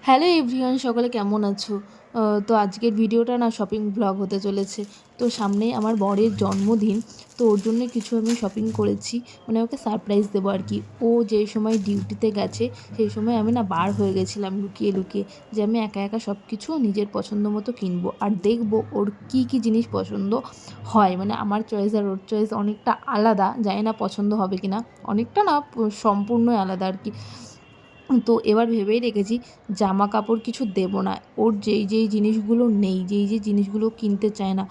Hello everyone, সকলে কেমন আছো? তো আজকের ভিডিওটা না শপিং ব্লগ হতে চলেছে। তো সামনেই আমার বরের জন্মদিন, তো ওর জন্য কিছু আমি শপিং করেছি, মানে ওকে সারপ্রাইজ দেবো আর কি। ও যেই সময় ডিউটিতে গেছে সেই সময় আমি না বার হয়ে গেছিলাম লুকিয়ে লুকিয়ে, যে আমি একা একা সব কিছু নিজের পছন্দ মতো কিনবো আর দেখবো ওর কী কী জিনিস পছন্দ হয়। মানে আমার চয়েস আর ওর চয়েস অনেকটা আলাদা, জানি না পছন্দ হবে কি না, অনেকটা না সম্পূর্ণই আলাদা আর কি। তো এবার ভেবেই রেখেছি জামা কাপড় কিছু দেবো না, ওর যেই জিনিসগুলো নেই, যেই জিনিসগুলো কিনতে চায় না,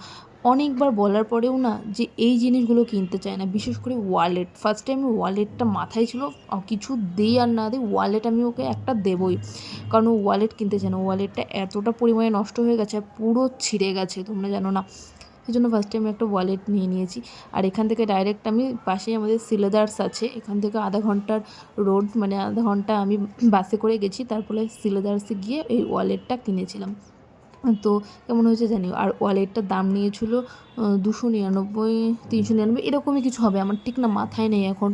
অনেকবার বলার পরেও না যে এই জিনিসগুলো কিনতে চায় না, বিশেষ করে ওয়ালেট। ফার্স্টে আমি ওয়ালেটটা মাথায় ছিল, কিছু দিই আর না দিই ওয়ালেট আমি ওকে একটা দেবই, কারণ ও ওয়ালেট কিনতে চায় না। ওয়ালেটটা এতটা পরিমাণে নষ্ট হয়ে গেছে, পুরো ছিঁড়ে গেছে, তোমরা জানো না। সেই জন্য ফার্স্টে আমি একটা ওয়ালেট নিয়ে নিয়েছি। আর এখান থেকে ডাইরেক্ট আমি পাশেই আমাদের সিলেদার্স আছে, এখান থেকে আধা ঘন্টার রোড, মানে আধা ঘন্টা আমি বাসে করে গেছি, তারপরে সিলেদার্সে গিয়ে এই ওয়ালেটটা কিনেছিলাম। তো কেমন হয়েছে জানিও। আর ওয়ালেটটার দাম নিয়েছিল 299, 399 এরকমই কিছু হবে, আমার ঠিক না মাথায় নেই এখন।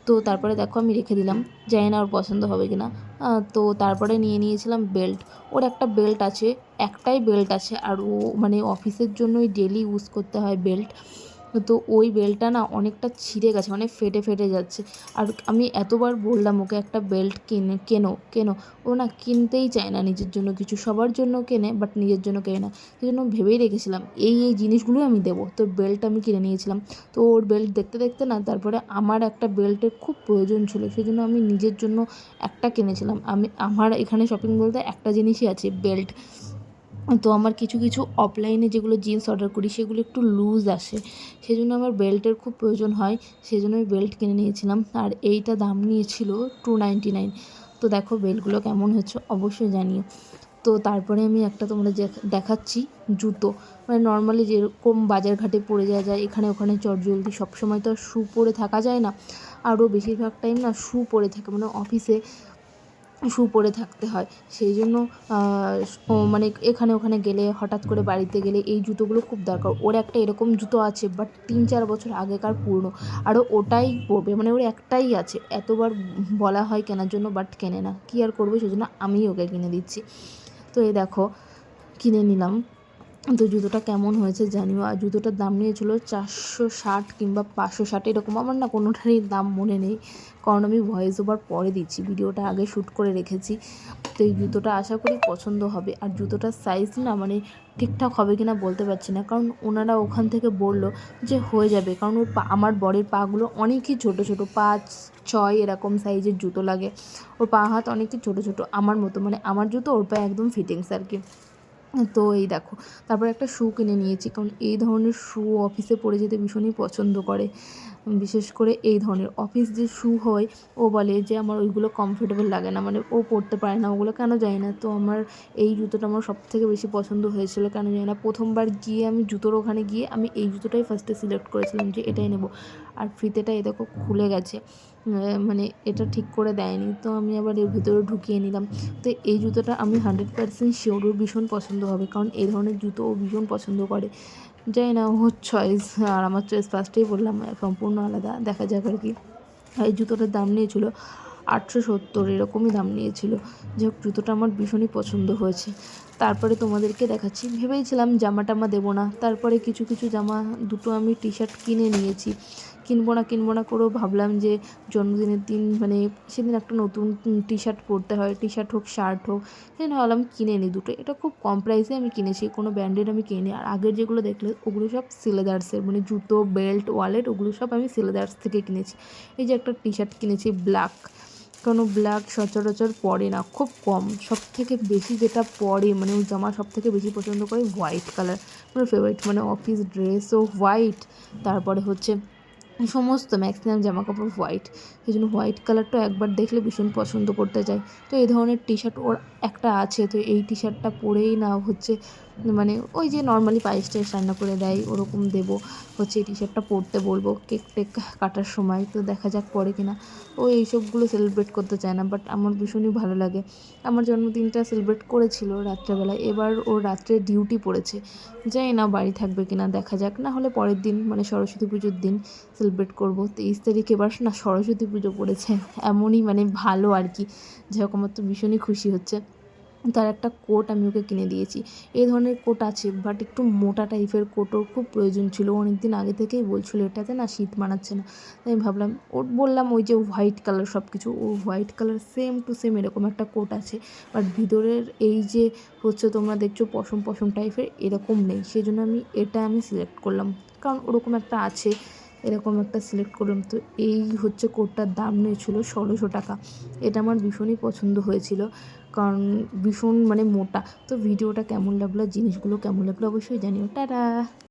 তো তারপরে দেখো আমি রেখে দিলাম, জানি না ওর পছন্দ হবে কি না। তো তারপরে নিয়ে নিয়েছিলাম বেল্ট। ওর একটা বেল্ট আছে, একটাই বেল্ট আছে, আর ও মানে অফিসের জন্যই ডেলি ইউজ করতে হয় বেল্ট। তো ওই বেল্টটা না অনেকটা ছিঁড়ে গেছে, মানে ফেটে ফেটে যাচ্ছে। আর আমি এতবার বললাম ওকে একটা বেল্ট কেনো কেনো, ও না কিনতেই চায় না নিজের জন্য কিছু, সবার জন্য কেনে বাট নিজের জন্য কেনে না। সেই জন্য ভেবেই রেখেছিলাম এই জিনিসগুলোই আমি দেবো, তো বেল্ট আমি কিনে নিয়েছিলাম। তো ওর বেল্ট দেখতে দেখতে না তারপরে আমার একটা বেল্টের খুব প্রয়োজন ছিল, সেই জন্য আমি নিজের জন্য একটা কিনেছিলাম। আমার এখানে শপিং বলতে একটা জিনিসই আছে, বেল্ট। তো আমার কিছু কিছু অফলাইনে যেগুলো জিন্স অর্ডার করি সেগুলো একটু লুজ আসে, সেই জন্য আমার বেল্টের খুব প্রয়োজন হয়, সেই জন্য আমি বেল্ট কিনে নিয়েছিলাম। আর এইটা দাম নিয়েছিল 299। তো দেখো বেল্টগুলো কেমন হচ্ছে অবশ্যই জানিও। তো তারপরে আমি একটা তোমরা দেখাচ্ছি জুতো, মানে নর্মালি যেরকম বাজার ঘাটে পরে যাওয়া যায়, এখানে ওখানে চটজলদি, সবসময় তো আর শ্যু পরে থাকা যায় না। আরও বেশিরভাগ টাইম না শ্যু পরে থাকে, মানে অফিসে শ্যু পরে থাকতে হয়। সেই জন্য মানে এখানে ওখানে গেলে, হঠাৎ করে বাড়িতে গেলে এই জুতোগুলো খুব দরকার। ওর একটা এরকম জুতো আছে, বাট 3-4 বছর আগেকার পুরনো, আরও ওটাই পরবে, মানে ওর একটাই আছে। এতবার বলা হয় কেনার জন্য, বাট কেনে না, কী আর করবে, সেই জন্য আমিই ওকে কিনে দিচ্ছি। তো এই দেখো কিনে নিলাম। তো জুতোটা কেমন হয়েছে জানিও। আর জুতোটার দাম নিয়েছিল 460 কিংবা 560 এরকম, আমার না কোনোটারই দাম মনে নেই, কারণ আমি ভয়েস ওভার পরে দিচ্ছি, ভিডিওটা আগে শ্যুট করে রেখেছি। তো এই জুতোটা আশা করি পছন্দ হবে। আর জুতোটার সাইজ না মানে ঠিকঠাক হবে কি না বলতে পারছি না, কারণ ওনারা ওখান থেকে বলল যে হয়ে যাবে, কারণ ওর আমার বরের পাগুলো অনেকই ছোটো ছোটো, 5-6 এরকম সাইজের জুতো লাগে। ওর পা হাত অনেকই ছোটো ছোটো, আমার মতো, মানে আমার জুতো ওর পায়ে একদম ফিটিংস আর কি। তো এই দেখো তারপর একটা শ্যু কিনে নিয়েছি, কারণ এই ধরনের শ্যু অফিসে পরে যেতে ভীষণই পছন্দ করে। বিশেষ করে এই ধরনের অফিস যে শ্যু হয়, ও বলে যে আমার ওইগুলো কমফোর্টেবল লাগে না, মানে ও পরতে পারে না ওগুলো, কেন জানি না। তো আমার এই জুতোটা আমার সবথেকে বেশি পছন্দ হয়েছিল, কেন জানি না। প্রথমবার গিয়ে আমি জুতোর ওখানে গিয়ে আমি এই জুতোটাই ফার্স্টে সিলেক্ট করেছিলাম যে এটাই নেব। আর ফিতেটা এই দেখো খুলে গেছে, মানে এটা ঠিক করে দেয়নি, তো আমি আবার এর ভিতরে ঢুকিয়ে নিলাম। তো এই জুতোটা আমি 100% শিওর ওর ভীষণ পছন্দ হবে, কারণ এই ধরনের জুতো ও ভীষণ পছন্দ করে। জানি না ওর চয়েস আর আমার চয়েস ফার্স্টেই বললাম সম্পূর্ণ আলাদা, দেখা যাক আর কি। এই জুতোটার দাম নিয়েছিল 870 এরকমই দাম নিয়েছিল। যাই হোক জুতোটা আমার ভীষণই পছন্দ হয়েছে। তারপরে তোমাদেরকে দেখাচ্ছি, ভেবেছিলাম জামা টামা দেবো না, তারপরে কিছু কিছু জামা, দুটো আমি টি শার্ট কিনে নিয়েছি। কিনবো না করেও ভাবলাম যে জন্মদিনের দিন, মানে সেদিন একটা নতুন টি শার্ট পরতে হয়, টি শার্ট হোক শার্ট হোক, সেই জন্য ভাবলাম কিনে নিই দুটো। এটা খুব কম প্রাইসে আমি কিনেছি, কোনো ব্র্যান্ডেড আমি কিনি। আর আগের যেগুলো দেখলে ওগুলো সব সিলেদার্সের, মানে জুতো বেল্ট ওয়ালেট ওগুলো সব আমি সিলেদার্স থেকে কিনেছি। এই যে একটা টি শার্ট কিনেছি ব্ল্যাক, কোনো ব্ল্যাক সচরাচর পরে না, খুব কম। সব থেকে বেশি যেটা পরে, মানে ওই জামা সব থেকে বেশি পছন্দ করে হোয়াইট কালার, আমার ফেভারিট, মানে অফিস ড্রেসও হোয়াইট, তারপরে হচ্ছে সমস্ত ম্যাক্সিমাম জামা কাপড় হোয়াইট, সেই জন্য হোয়াইট কালারটা একবার দেখলে ভীষণ পছন্দ করতে চাই। তো এই ধরনের টি শার্ট ওর একটা আছে, তো এই টি শার্টটা পরেই না হচ্ছে, মানে ওই যে নর্মালি পায়েস টায়েস রান্না করে দেয় ওরকম দেবো, হচ্ছে এই টি শার্টটা পরতে বলবো কেক টেক কাটার সময়। তো দেখা যাক পরে কিনা। ও এইসবগুলো সেলিব্রেট করতে চায় না, বাট আমার ভীষণই ভালো লাগে। আমার জন্মদিনটা সেলিব্রেট করেছিল রাত্রেবেলায়, এবার ওর রাত্রে ডিউটি পড়েছে, জানি না বাড়ি থাকবে কিনা, দেখা যাক। না হলে পরের দিন, মানে সরস্বতী পুজোর দিন সেলিব্রেট করবো। 23 তারিখ এবার না সরস্বতী পুজো পড়েছে, এমনই মানে ভালো আর কি। যাই হোক আমার তো ভীষণই খুশি হচ্ছে। তার একটা কোট আমি ওকে কিনে দিয়েছি। এই ধরনের কোট আছে, বাট একটু মোটা টাইপের কোট ওর খুব প্রয়োজন ছিল। অনেক দিন আগে থেকেই বলছিল এটাতে না শীত মানাচ্ছে না। তাই আমি ভাবলাম, ওর বললাম ওই যে হোয়াইট কালার সব কিছু, ও white colour same to same এরকম একটা কোট আছে, বাট ভিতরের এই যে হচ্ছে তোমরা দেখছো পশম পশম টাইপের এরকম নেই। সেজন্য আমি সিলেক্ট করলাম, কারণ ওরকম একটা আছে, এরকম একটা সিলেক্ট করলাম। তো এই হচ্ছে কোটটার দাম নিয়েছিল ১৬০০ টাকা। এটা আমার ভীষণই পছন্দ হয়েছিল, কারণ ভীষণ মানে মোটা। তো ভিডিওটা কেমন লাগলো, জিনিসগুলো কেমন লাগলো অবশ্যই জানিও। টাটা।